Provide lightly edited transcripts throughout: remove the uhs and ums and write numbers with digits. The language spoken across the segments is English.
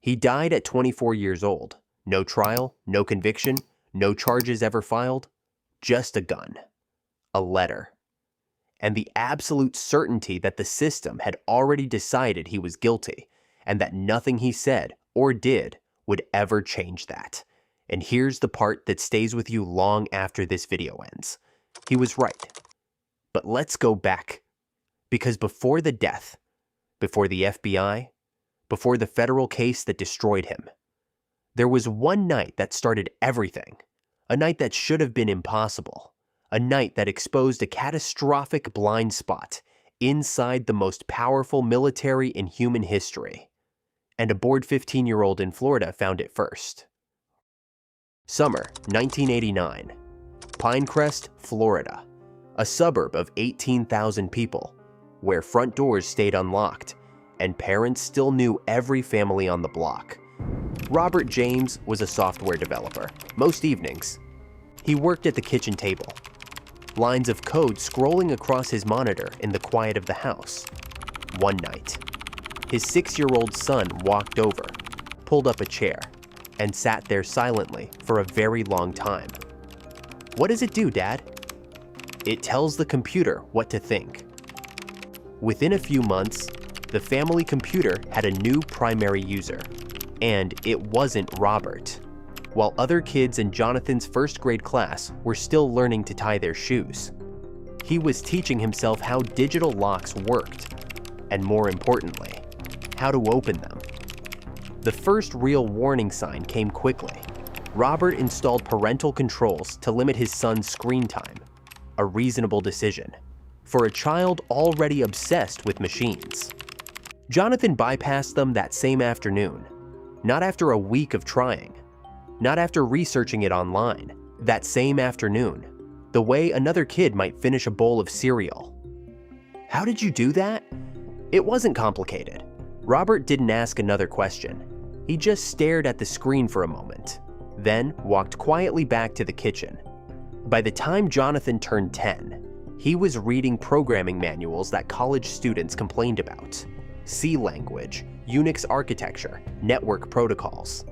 He died at 24 years old. No trial, no conviction, no charges ever filed. Just a gun, a letter, and the absolute certainty that the system had already decided he was guilty and that nothing he said or did would ever change that. And here's the part that stays with you long after this video ends. He was right. But let's go back. Because before the death, before the FBI, before the federal case that destroyed him, there was one night that started everything. A night that should have been impossible. A night that exposed a catastrophic blind spot inside the most powerful military in human history. And a bored 15-year-old in Florida found it first. Summer 1989. Pinecrest, Florida. A suburb of 18,000 people, where front doors stayed unlocked, and parents still knew every family on the block. Robert James was a software developer. Most evenings, he worked at the kitchen table, lines of code scrolling across his monitor in the quiet of the house. One night, his 6-year-old son walked over, pulled up a chair, and sat there silently for a very long time. "What does it do, Dad?" "It tells the computer what to think." Within a few months, the family computer had a new primary user, and it wasn't Robert. While other kids in Jonathan's first grade class were still learning to tie their shoes, he was teaching himself how digital locks worked, and more importantly, how to open them. The first real warning sign came quickly. Robert installed parental controls to limit his son's screen time, a reasonable decision for a child already obsessed with machines. Jonathan bypassed them that same afternoon, not after a week of trying, not after researching it online. That same afternoon, the way another kid might finish a bowl of cereal. How did you do that? It wasn't complicated. Robert didn't ask another question. He just stared at the screen for a moment, then walked quietly back to the kitchen. By the time Jonathan turned 10, he was reading programming manuals that college students complained about. C language, Unix architecture, network protocols.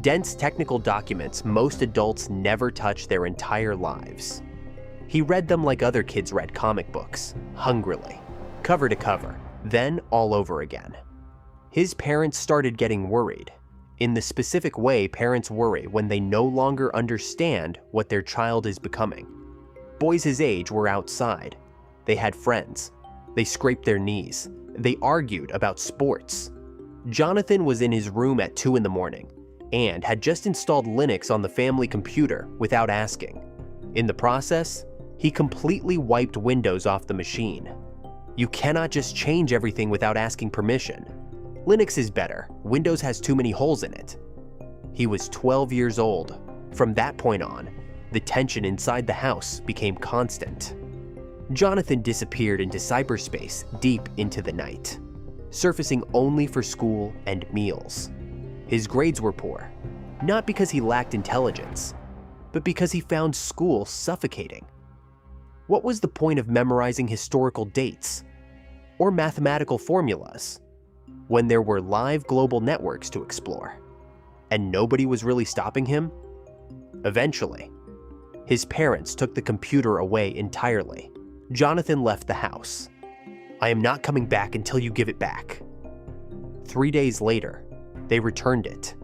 Dense technical documents most adults never touch their entire lives. He read them like other kids read comic books, hungrily, cover to cover, then all over again. His parents started getting worried, in the specific way parents worry when they no longer understand what their child is becoming. Boys his age were outside. They had friends. They scraped their knees. They argued about sports. Jonathan was in his room at 2 in the morning and had just installed Linux on the family computer without asking. In the process, he completely wiped Windows off the machine. You cannot just change everything without asking permission. Linux is better. Windows has too many holes in it. He was 12 years old. From that point on, the tension inside the house became constant. Jonathan disappeared into cyberspace deep into the night, surfacing only for school and meals. His grades were poor, not because he lacked intelligence, but because he found school suffocating. What was the point of memorizing historical dates or mathematical formulas when there were live global networks to explore, and nobody was really stopping him? Eventually, his parents took the computer away entirely. Jonathan left the house. "I am not coming back until you give it back." 3 days later, they returned it.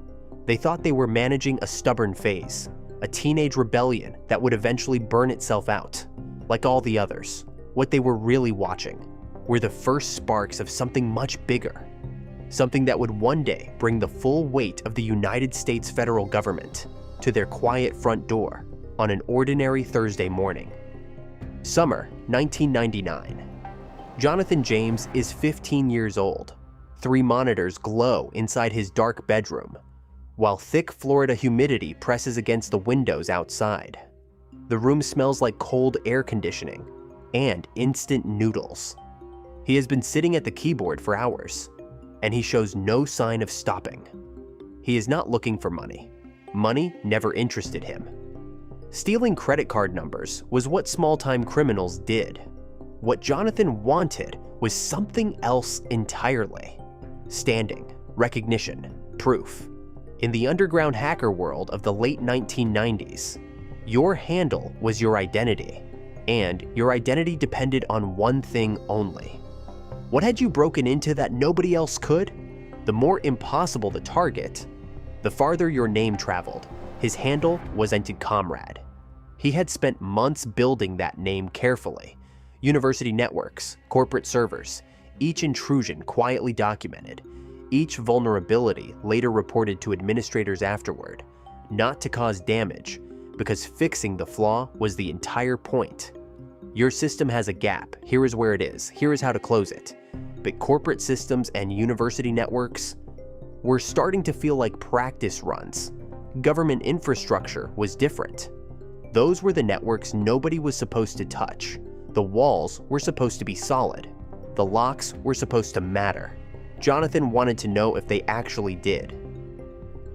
They thought they were managing a stubborn phase, a teenage rebellion that would eventually burn itself out. Like all the others, what they were really watching were the first sparks of something much bigger. Something that would one day bring the full weight of the United States federal government to their quiet front door on an ordinary Thursday morning. Summer 1999. Jonathan James is 15 years old. 3 monitors glow inside his dark bedroom, while thick Florida humidity presses against the windows outside. The room smells like cold air conditioning and instant noodles. He has been sitting at the keyboard for hours, and he shows no sign of stopping. He is not looking for money. Money never interested him. Stealing credit card numbers was what small-time criminals did. What Jonathan wanted was something else entirely. Standing, recognition, Proof. In the underground hacker world of the late 1990s, your handle was your identity, and your identity depended on one thing only. What had you broken into that nobody else could? The more impossible the target, the farther your name traveled. His handle was Ented Comrade. He had spent months building that name carefully. University networks, corporate servers, each intrusion quietly documented, each vulnerability later reported to administrators afterward, not to cause damage, because fixing the flaw was the entire point. Your system has a gap, here is where it is, here is how to close it. But corporate systems and university networks were starting to feel like practice runs. Government infrastructure was different. Those were the networks nobody was supposed to touch. The walls were supposed to be solid. The locks were supposed to matter. Jonathan wanted to know if they actually did.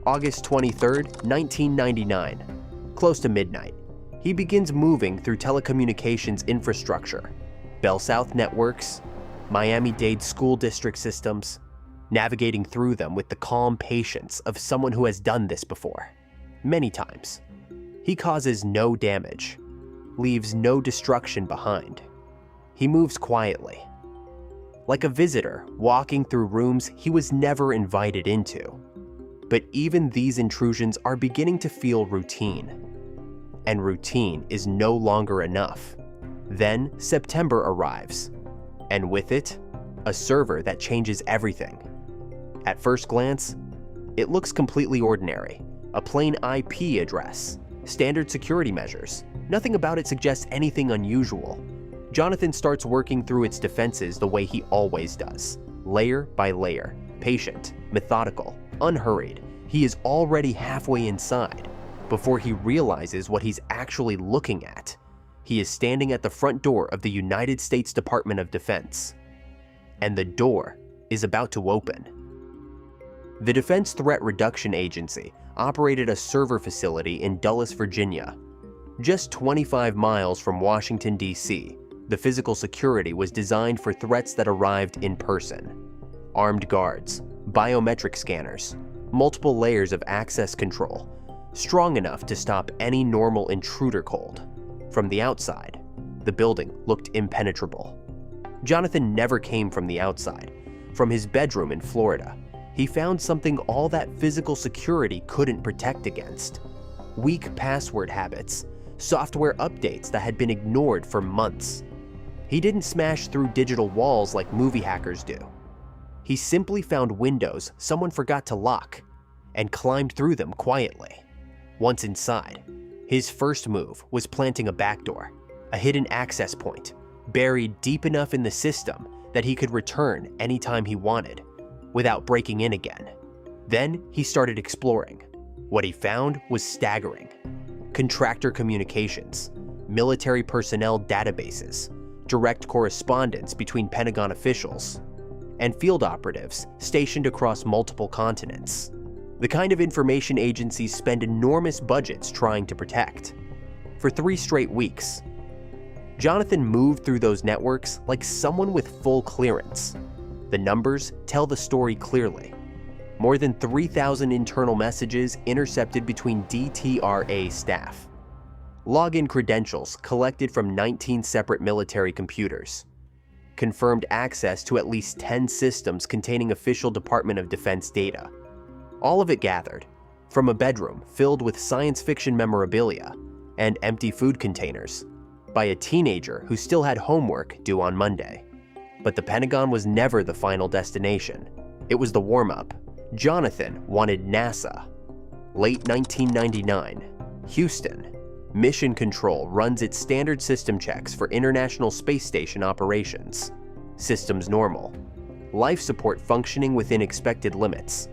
August 23, 1999. Close to midnight, he begins moving through telecommunications infrastructure, Bell South networks, Miami-Dade school district systems, navigating through them with the calm patience of someone who has done this before, many times. He causes no damage, leaves no destruction behind. He moves quietly, like a visitor walking through rooms he was never invited into. But even these intrusions are beginning to feel routine. And routine is no longer enough. Then September arrives, and with it, a server that changes everything. At first glance, it looks completely ordinary. A plain IP address, standard security measures. Nothing about it suggests anything unusual. Jonathan starts working through its defenses the way he always does, layer by layer, patient, methodical, unhurried. He is already halfway inside before he realizes what he's actually looking at. He is standing at the front door of the United States Department of Defense, and the door is about to open. The Defense Threat Reduction Agency operated a server facility in Dulles, Virginia. Just 25 miles from Washington, D.C., the physical security was designed for threats that arrived in person. Armed guards, biometric scanners, multiple layers of access control, strong enough to stop any normal intruder cold. From the outside, the building looked impenetrable. Jonathan never came from the outside. From his bedroom in Florida, he found something all that physical security couldn't protect against. Weak password habits, software updates that had been ignored for months. He didn't smash through digital walls like movie hackers do. He simply found windows someone forgot to lock and climbed through them quietly. Once inside, his first move was planting a backdoor, a hidden access point, buried deep enough in the system that he could return anytime he wanted, without breaking in again. Then he started exploring. What he found was staggering. Contractor communications, military personnel databases, direct correspondence between Pentagon officials, and field operatives stationed across multiple continents. The kind of information agencies spend enormous budgets trying to protect. For 3 straight weeks, Jonathan moved through those networks like someone with full clearance. The numbers tell the story clearly. More than 3,000 internal messages intercepted between DTRA staff. Login credentials collected from 19 separate military computers. Confirmed access to at least 10 systems containing official Department of Defense data. All of it gathered from a bedroom filled with science fiction memorabilia and empty food containers by a teenager who still had homework due on Monday. But the Pentagon was never the final destination. It was the warm-up. Jonathan wanted NASA. Late 1999, Houston. Mission Control runs its standard system checks for International Space Station operations. Systems normal. Life support functioning within expected limits.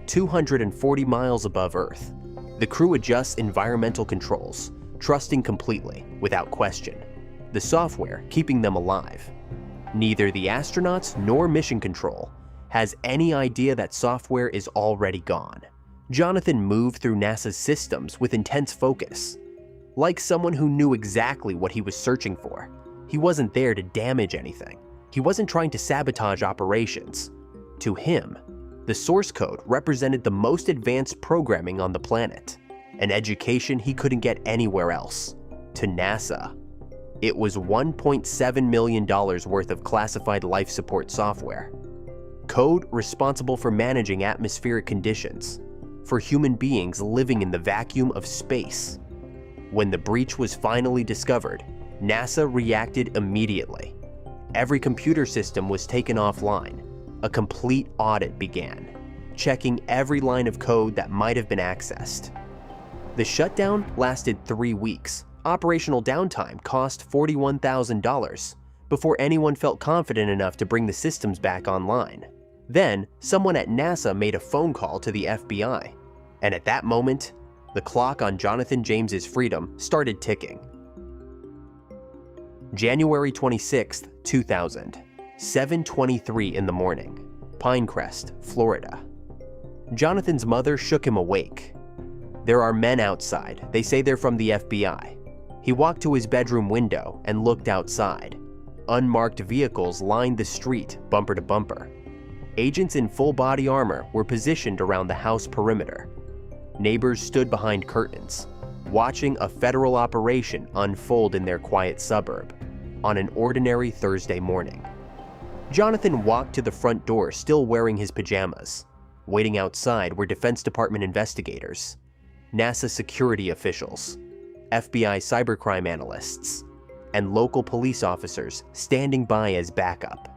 240 miles above Earth. The crew adjusts environmental controls, trusting completely, without question. The software keeping them alive. Neither the astronauts nor Mission Control has any idea that software is already gone. Jonathan moved through NASA's systems with intense focus. Like someone who knew exactly what he was searching for. He wasn't there to damage anything. He wasn't trying to sabotage operations. To him, The source code represented the most advanced programming on the planet, an education he couldn't get anywhere else. To NASA, it was $1.7 million worth of classified life support software. Code responsible for managing atmospheric conditions for human beings living in the vacuum of space. When the breach was finally discovered, NASA reacted immediately. Every computer system was taken offline. A complete audit began, checking every line of code that might have been accessed. The shutdown lasted 3 weeks. Operational downtime cost $41,000 before anyone felt confident enough to bring the systems back online. Then, someone at NASA made a phone call to the FBI, and at that moment, the clock on Jonathan James's freedom started ticking. January 26, 2000, 7:23 in the morning, Pinecrest, Florida. Jonathan's mother shook him awake. There are men outside. They say they're from the FBI. He walked to his bedroom window and looked outside. Unmarked vehicles lined the street bumper to bumper. Agents in full body armor were positioned around the house perimeter. Neighbors stood behind curtains, watching a federal operation unfold in their quiet suburb on an ordinary Thursday morning. Jonathan walked to the front door still wearing his pajamas. Waiting outside were Defense Department investigators, NASA security officials, FBI cybercrime analysts, and local police officers standing by as backup.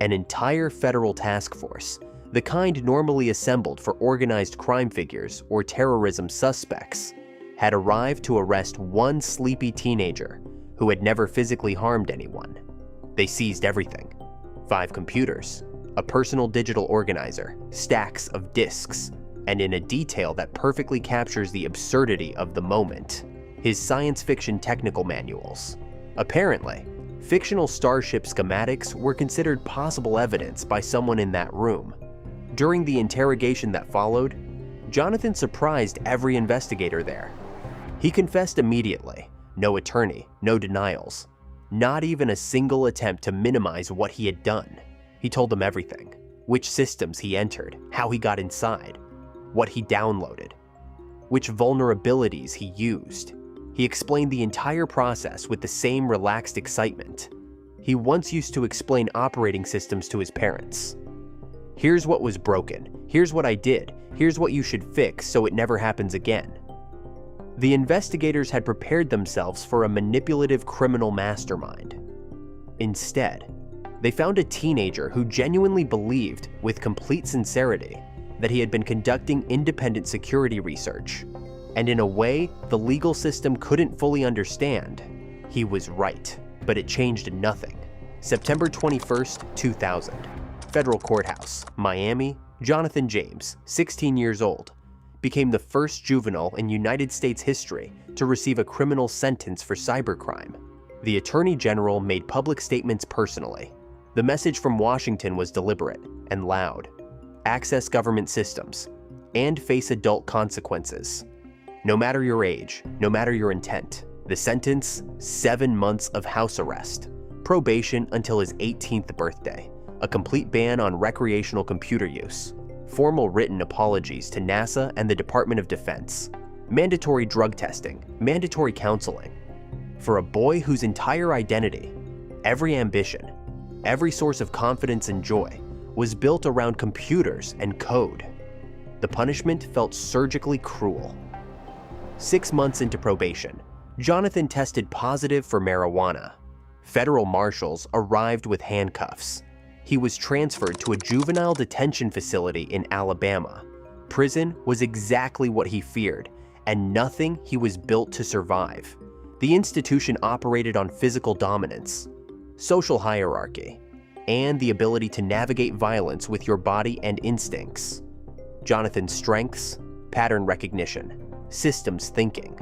An entire federal task force, the kind normally assembled for organized crime figures or terrorism suspects, had arrived to arrest one sleepy teenager who had never physically harmed anyone. They seized everything: 5 computers, a personal digital organizer, stacks of disks, and in a detail that perfectly captures the absurdity of the moment, his science fiction technical manuals. Apparently, fictional starship schematics were considered possible evidence by someone in that room. During the interrogation that followed, Jonathan surprised every investigator there. He confessed immediately. No attorney, no denials, not even a single attempt to minimize what he had done. He told them everything: which systems he entered, how he got inside, what he downloaded, which vulnerabilities he used. He explained the entire process with the same relaxed excitement he once used to explain operating systems to his parents. Here's what was broken, here's what I did, here's what you should fix so it never happens again. The investigators had prepared themselves for a manipulative criminal mastermind. Instead, they found a teenager who genuinely believed, with complete sincerity, that he had been conducting independent security research. And in a way the legal system couldn't fully understand, he was right. But it changed nothing. September 21st, 2000. Federal Courthouse, Miami. Jonathan James, 16 years old, became the first juvenile in United States history to receive a criminal sentence for cybercrime. The Attorney General made public statements personally. The message from Washington was deliberate and loud. Access government systems and face adult consequences. No matter your age, no matter your intent. The sentence: 7 months of house arrest, probation until his 18th birthday, a complete ban on recreational computer use, formal written apologies to NASA and the Department of Defense, mandatory drug testing, mandatory counseling. For a boy whose entire identity, every ambition, every source of confidence and joy was built around computers and code, the punishment felt surgically cruel. 6 months into probation, Jonathan tested positive for marijuana. Federal marshals arrived with handcuffs. He was transferred to a juvenile detention facility in Alabama. Prison was exactly what he feared, and nothing he was built to survive. The institution operated on physical dominance, social hierarchy, and the ability to navigate violence with your body and instincts. Jonathan's strengths: pattern recognition, systems thinking.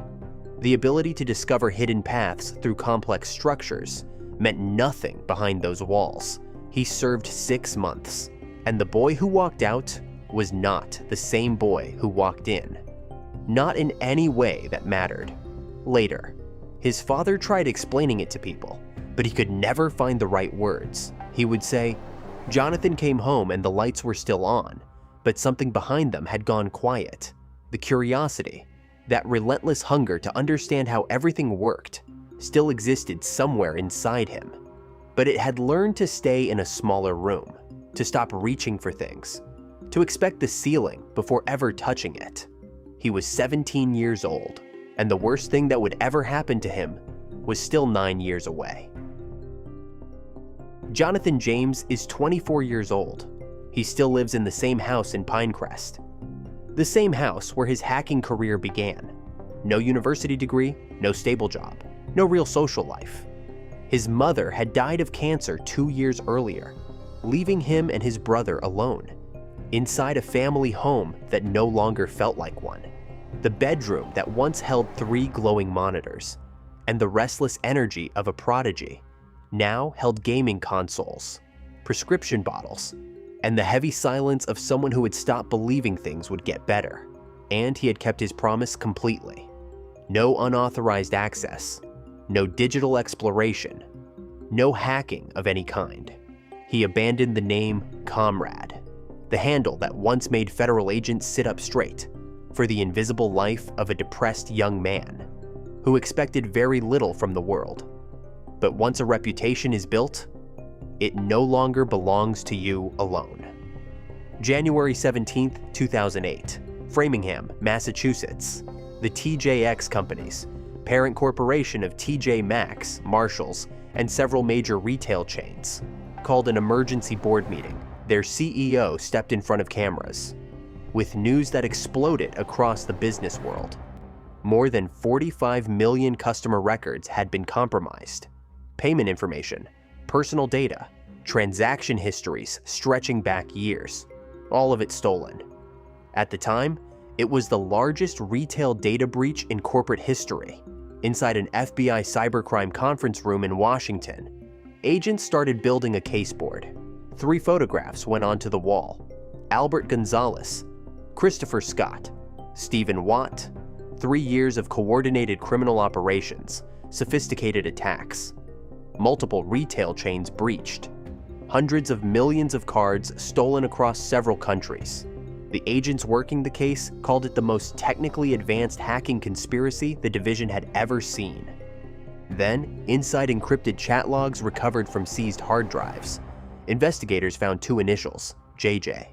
The ability to discover hidden paths through complex structures meant nothing behind those walls. He served 6 months, and the boy who walked out was not the same boy who walked in. Not in any way that mattered. Later, his father tried explaining it to people, but he could never find the right words. He would say, "Jonathan came home and the lights were still on, But something behind them had gone quiet. The curiosity, that relentless hunger to understand how everything worked, still existed somewhere inside him. But it had learned to stay in a smaller room, to stop reaching for things, to expect the ceiling before ever touching it. He was 17 years old, and the worst thing that would ever happen to him was still 9 years away. Jonathan James is 24 years old. He still lives in the same house in Pinecrest. The same house where his hacking career began. No university degree, no stable job, no real social life. His mother had died of cancer 2 years earlier, leaving him and his brother alone, inside a family home that no longer felt like one. The bedroom that once held 3 glowing monitors, and the restless energy of a prodigy, now held gaming consoles, prescription bottles, and the heavy silence of someone who had stopped believing things would get better. And he had kept his promise completely. No unauthorized access, no digital exploration, no hacking of any kind. He abandoned the name Comrade, the handle that once made federal agents sit up straight, for the invisible life of a depressed young man who expected very little from the world. But once a reputation is built, it no longer belongs to you alone. January 17, 2008, Framingham, Massachusetts. The TJX Companies, parent corporation of TJ Maxx, Marshalls, and several major retail chains, called an emergency board meeting. Their CEO stepped in front of cameras with news that exploded across the business world. More than 45 million customer records had been compromised. Payment information, personal data, transaction histories stretching back years, all of it stolen. At the time, it was the largest retail data breach in corporate history. Inside an FBI cybercrime conference room in Washington, agents started building a caseboard. 3 photographs went onto the wall: Albert Gonzalez, Christopher Scott, Stephen Watt. 3 years of coordinated criminal operations, sophisticated attacks. Multiple retail chains breached. Hundreds of millions of cards stolen across several countries. The agents working the case called it the most technically advanced hacking conspiracy the division had ever seen. Then, inside encrypted chat logs recovered from seized hard drives, investigators found 2 initials, JJ.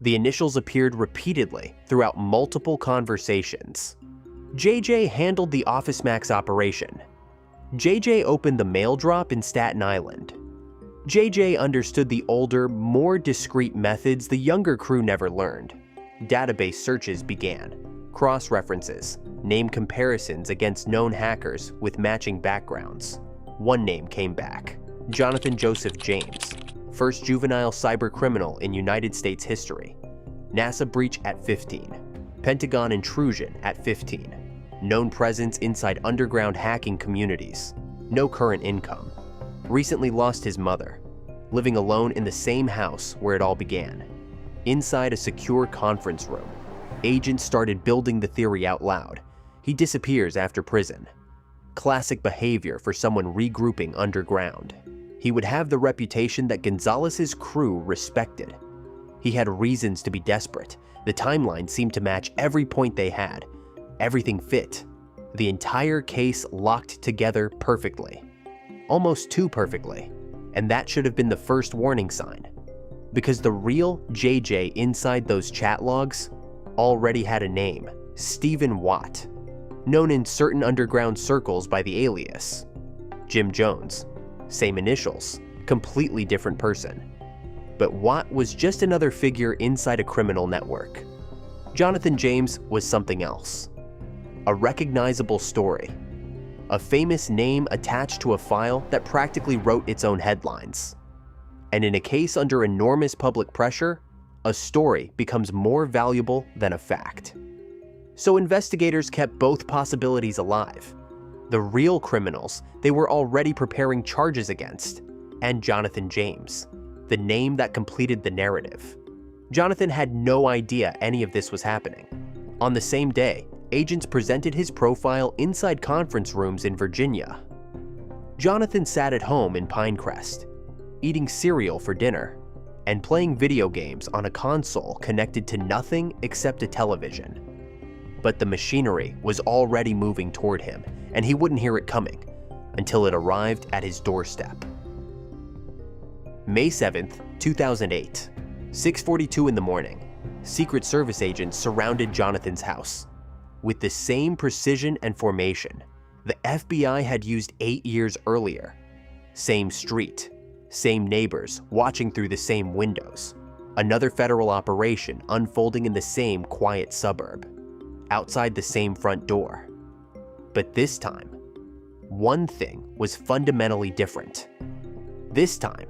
The initials appeared repeatedly throughout multiple conversations. JJ handled the Office Max operation. JJ opened the mail drop in Staten Island. JJ understood the older, more discreet methods the younger crew never learned. Database searches began, cross-references, name comparisons against known hackers with matching backgrounds. One name came back: Jonathan Joseph James, first juvenile cybercriminal in United States history. NASA breach at 15. Pentagon intrusion at 15. Known presence inside underground hacking communities. No current income. Recently lost his mother. Living alone in the same house where it all began. Inside a secure conference room, agents started building the theory out loud. He disappears after prison. Classic behavior for someone regrouping underground. He would have the reputation that Gonzalez's crew respected. He had reasons to be desperate. The timeline seemed to match every point they had. Everything fit. The entire case locked together perfectly. Almost too perfectly. And that should have been the first warning sign. Because the real JJ inside those chat logs already had a name: Stephen Watt, known in certain underground circles by the alias Jim Jones. Same initials, completely different person. But Watt was just another figure inside a criminal network. Jonathan James was something else. A recognizable story. A famous name attached to a file that practically wrote its own headlines. And in a case under enormous public pressure, a story becomes more valuable than a fact. So investigators kept both possibilities alive. The real criminals they were already preparing charges against, and Jonathan James, the name that completed the narrative. Jonathan had no idea any of this was happening. On the same day, agents presented his profile inside conference rooms in Virginia. Jonathan sat at home in Pinecrest, eating cereal for dinner, and playing video games on a console connected to nothing except a television. But the machinery was already moving toward him, and he wouldn't hear it coming until it arrived at his doorstep. May 7th, 2008, 6:42 in the morning, Secret Service agents surrounded Jonathan's house. With the same precision and formation the FBI had used 8 years earlier. Same street, same neighbors watching through the same windows. Another federal operation unfolding in the same quiet suburb, outside the same front door. But this time, one thing was fundamentally different. This time,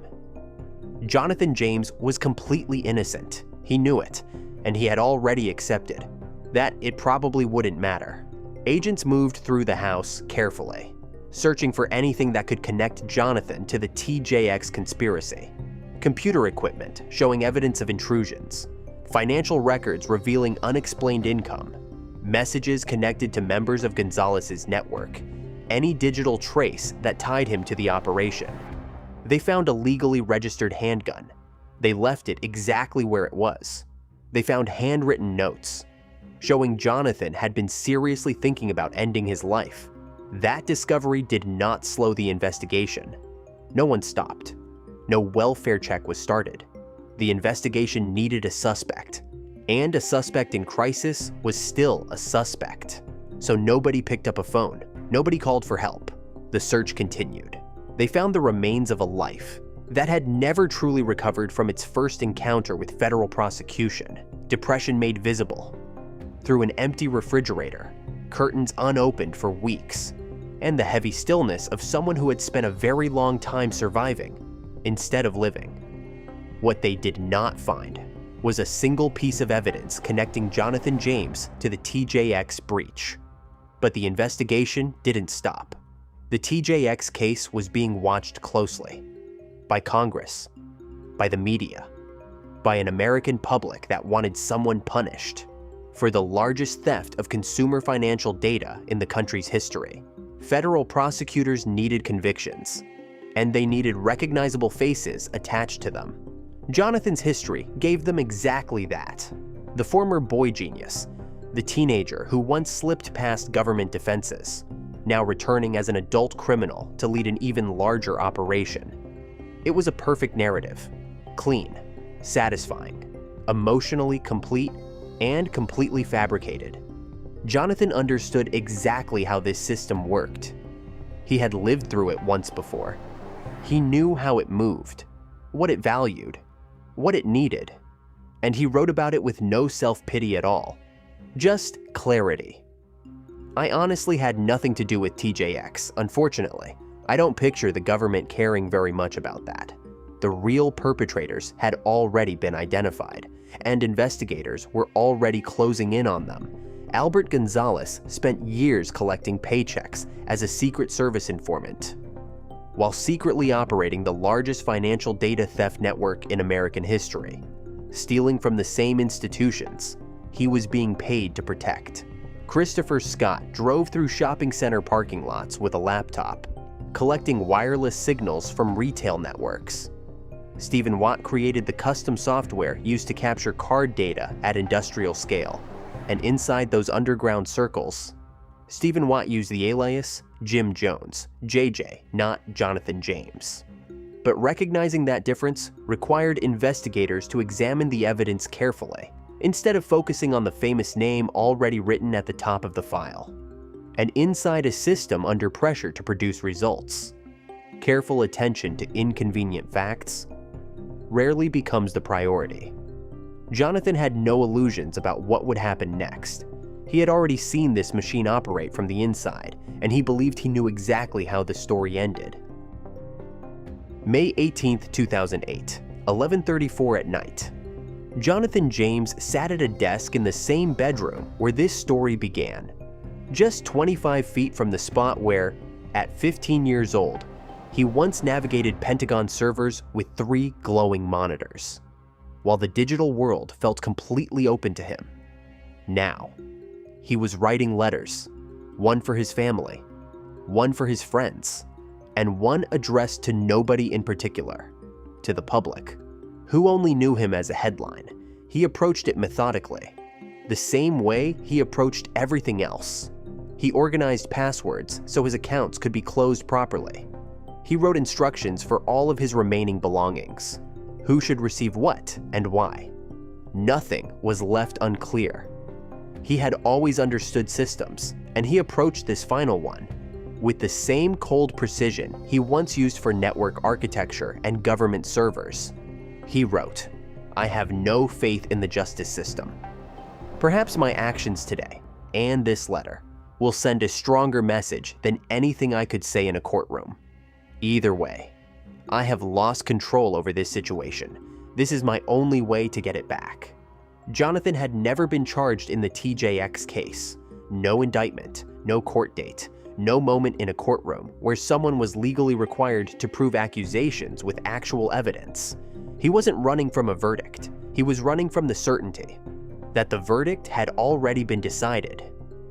Jonathan James was completely innocent. He knew it, and he had already accepted that it probably wouldn't matter. Agents moved through the house carefully, searching for anything that could connect Jonathan to the TJX conspiracy. Computer equipment showing evidence of intrusions, financial records revealing unexplained income, messages connected to members of Gonzalez's network, any digital trace that tied him to the operation. They found a legally registered handgun. They left it exactly where it was. They found handwritten notes showing Jonathan had been seriously thinking about ending his life. That discovery did not slow the investigation. No one stopped. No welfare check was started. The investigation needed a suspect, and a suspect in crisis was still a suspect. So nobody picked up a phone. Nobody called for help. The search continued. They found the remains of a life that had never truly recovered from its first encounter with federal prosecution. Depression made visible through an empty refrigerator, curtains unopened for weeks, and the heavy stillness of someone who had spent a very long time surviving instead of living. What they did not find was a single piece of evidence connecting Jonathan James to the TJX breach. But the investigation didn't stop. The TJX case was being watched closely by Congress, by the media, by an American public that wanted someone punished for the largest theft of consumer financial data in the country's history. Federal prosecutors needed convictions, and they needed recognizable faces attached to them. Jonathan's history gave them exactly that. The former boy genius, the teenager who once slipped past government defenses, now returning as an adult criminal to lead an even larger operation. It was a perfect narrative, clean, satisfying, emotionally complete, and completely fabricated. Jonathan understood exactly how this system worked. He had lived through it once before. He knew how it moved, what it valued, what it needed, and he wrote about it with no self-pity at all, just clarity. I honestly had nothing to do with TJX, unfortunately. I don't picture the government caring very much about that. The real perpetrators had already been identified, and investigators were already closing in on them. Albert Gonzalez spent years collecting paychecks as a Secret Service informant, while secretly operating the largest financial data theft network in American history. Stealing from the same institutions he was being paid to protect. Christopher Scott drove through shopping center parking lots with a laptop, collecting wireless signals from retail networks. Stephen Watt created the custom software used to capture card data at industrial scale, and inside those underground circles, Stephen Watt used the alias Jim Jones, JJ, not Jonathan James. But recognizing that difference required investigators to examine the evidence carefully, instead of focusing on the famous name already written at the top of the file, and inside a system under pressure to produce results. Careful attention to inconvenient facts rarely becomes the priority. Jonathan had no illusions about what would happen next. He had already seen this machine operate from the inside, and he believed he knew exactly how the story ended. May 18th, 2008, 11:34 at night. Jonathan James sat at a desk in the same bedroom where this story began, just 25 feet from the spot where, at 15 years old, he once navigated Pentagon servers with 3 glowing monitors, while the digital world felt completely open to him. Now, he was writing letters, one for his family, one for his friends, and one addressed to nobody in particular, to the public. Who only knew him as a headline? He approached it methodically, the same way he approached everything else. He organized passwords so his accounts could be closed properly. He wrote instructions for all of his remaining belongings. Who should receive what and why? Nothing was left unclear. He had always understood systems, and he approached this final one with the same cold precision he once used for network architecture and government servers. He wrote, "I have no faith in the justice system. Perhaps my actions today, and this letter, will send a stronger message than anything I could say in a courtroom. Either way, I have lost control over this situation. This is my only way to get it back." Jonathan had never been charged in the TJX case. No indictment, no court date, no moment in a courtroom where someone was legally required to prove accusations with actual evidence. He wasn't running from a verdict. He was running from the certainty that the verdict had already been decided,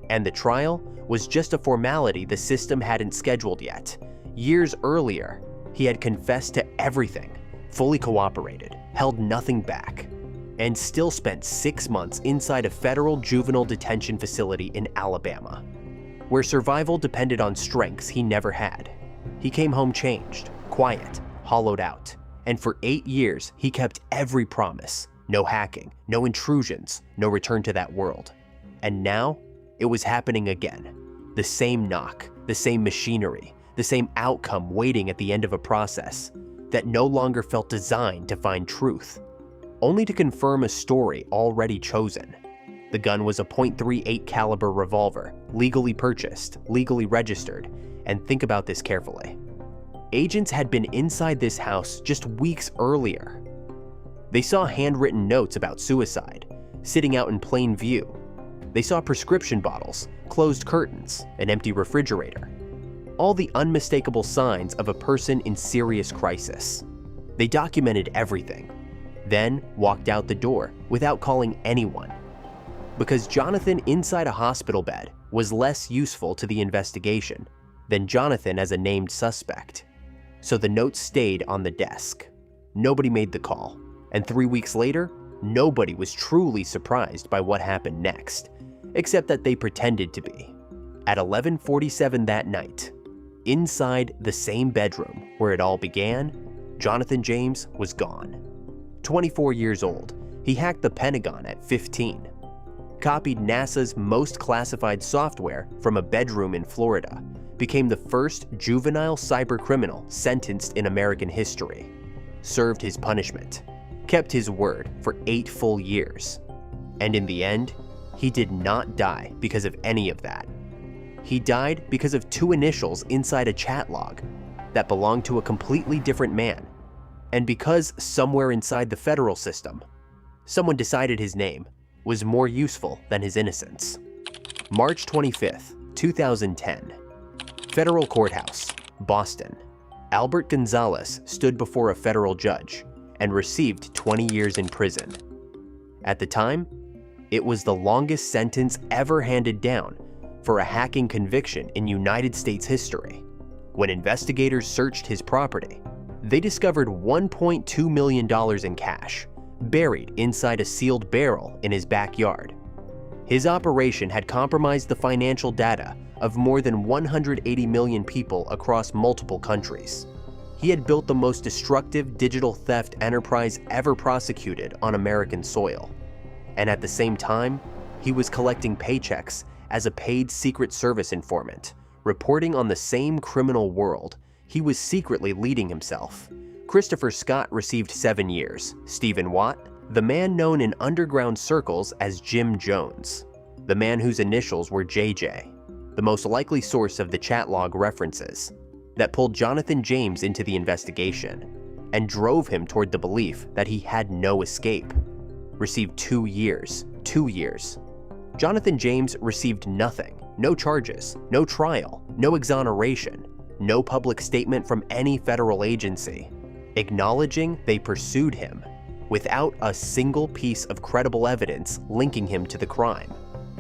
and the trial was just a formality the system hadn't scheduled yet. Years earlier, he had confessed to everything, fully cooperated, held nothing back, and still spent 6 months inside a federal juvenile detention facility in Alabama, where survival depended on strengths he never had. He came home changed, quiet, hollowed out, and for 8 years he kept every promise. No hacking, no intrusions, no return to that world. And now, it was happening again. The same knock, the same machinery, the same outcome waiting at the end of a process that no longer felt designed to find truth, only to confirm a story already chosen. The gun was a .38 caliber revolver, legally purchased, legally registered, and think about this carefully. Agents had been inside this house just weeks earlier. They saw handwritten notes about suicide, sitting out in plain view. They saw prescription bottles, closed curtains, an empty refrigerator. All the unmistakable signs of a person in serious crisis. They documented everything, then walked out the door without calling anyone. Because Jonathan inside a hospital bed was less useful to the investigation than Jonathan as a named suspect. So the notes stayed on the desk. Nobody made the call, and 3 weeks later, nobody was truly surprised by what happened next, except that they pretended to be. At 11:47 that night, inside the same bedroom where it all began, Jonathan James was gone. 24 years old, he hacked the Pentagon at 15, copied NASA's most classified software from a bedroom in Florida, became the first juvenile cybercriminal sentenced in American history, served his punishment, kept his word for 8 full years. And in the end, he did not die because of any of that. He died because of 2 initials inside a chat log that belonged to a completely different man, and because somewhere inside the federal system, someone decided his name was more useful than his innocence. March 25th, 2010. Federal Courthouse, Boston. Albert Gonzalez stood before a federal judge and received 20 years in prison. At the time, it was the longest sentence ever handed down for a hacking conviction in United States history. When investigators searched his property, they discovered $1.2 million in cash, buried inside a sealed barrel in his backyard. His operation had compromised the financial data of more than 180 million people across multiple countries. He had built the most destructive digital theft enterprise ever prosecuted on American soil. And at the same time, he was collecting paychecks as a paid Secret Service informant, reporting on the same criminal world he was secretly leading himself. Christopher Scott received 7 years. Stephen Watt, the man known in underground circles as Jim Jones, the man whose initials were JJ, the most likely source of the chat log references that pulled Jonathan James into the investigation and drove him toward the belief that he had no escape, received 2 years. 2 years. Jonathan James received nothing, no charges, no trial, no exoneration, no public statement from any federal agency, acknowledging they pursued him without a single piece of credible evidence linking him to the crime.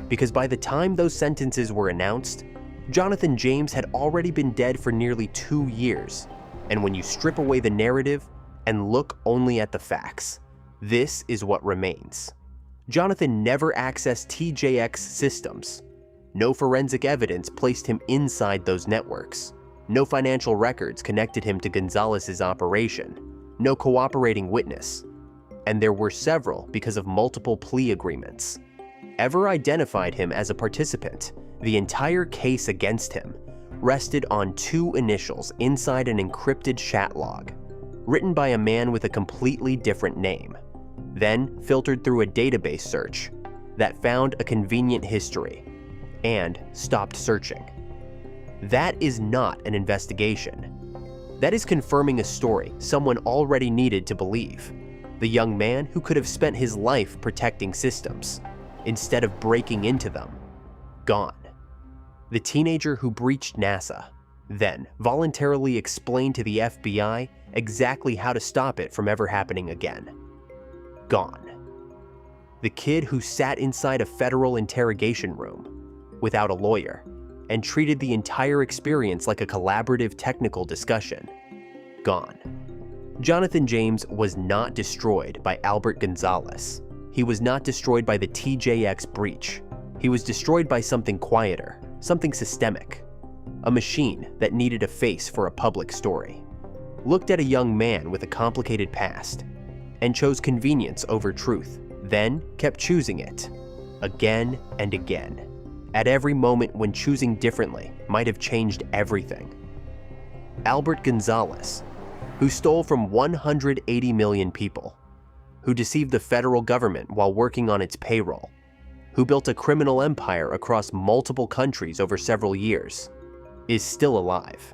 Because by the time those sentences were announced, Jonathan James had already been dead for nearly 2 years. And when you strip away the narrative, and look only at the facts. This is what remains. Jonathan never accessed TJX systems. No forensic evidence placed him inside those networks. No financial records connected him to Gonzalez's operation. No cooperating witness. And there were several because of multiple plea agreements. Ever identified him as a participant, the entire case against him rested on 2 initials inside an encrypted chat log, written by a man with a completely different name, then filtered through a database search that found a convenient history and stopped searching. That is not an investigation. That is confirming a story someone already needed to believe. The young man who could have spent his life protecting systems, instead of breaking into them, gone. The teenager who breached NASA, then voluntarily explained to the FBI exactly how to stop it from ever happening again. Gone. The kid who sat inside a federal interrogation room, without a lawyer, and treated the entire experience like a collaborative technical discussion. Gone. Jonathan James was not destroyed by Albert Gonzalez. He was not destroyed by the TJX breach. He was destroyed by something quieter, something systemic. A machine that needed a face for a public story. Looked at a young man with a complicated past, and chose convenience over truth, then kept choosing it, again and again, at every moment when choosing differently might have changed everything. Albert Gonzalez, who stole from 180 million people, who deceived the federal government while working on its payroll, who built a criminal empire across multiple countries over several years, is still alive.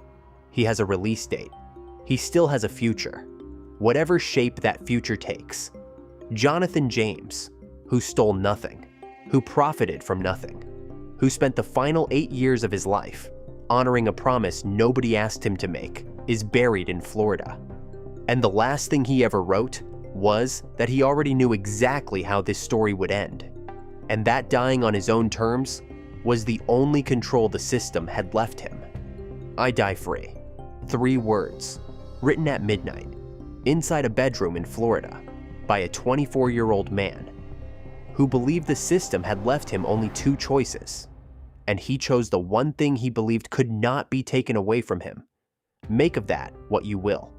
He has a release date. He still has a future, whatever shape that future takes. Jonathan James, who stole nothing, who profited from nothing, who spent the final 8 years of his life honoring a promise nobody asked him to make, is buried in Florida. And the last thing he ever wrote was that he already knew exactly how this story would end, and that dying on his own terms was the only control the system had left him. I die free. 3 words, written at midnight, inside a bedroom in Florida, by a 24-year-old man who believed the system had left him only 2 choices, and he chose the one thing he believed could not be taken away from him. Make of that what you will.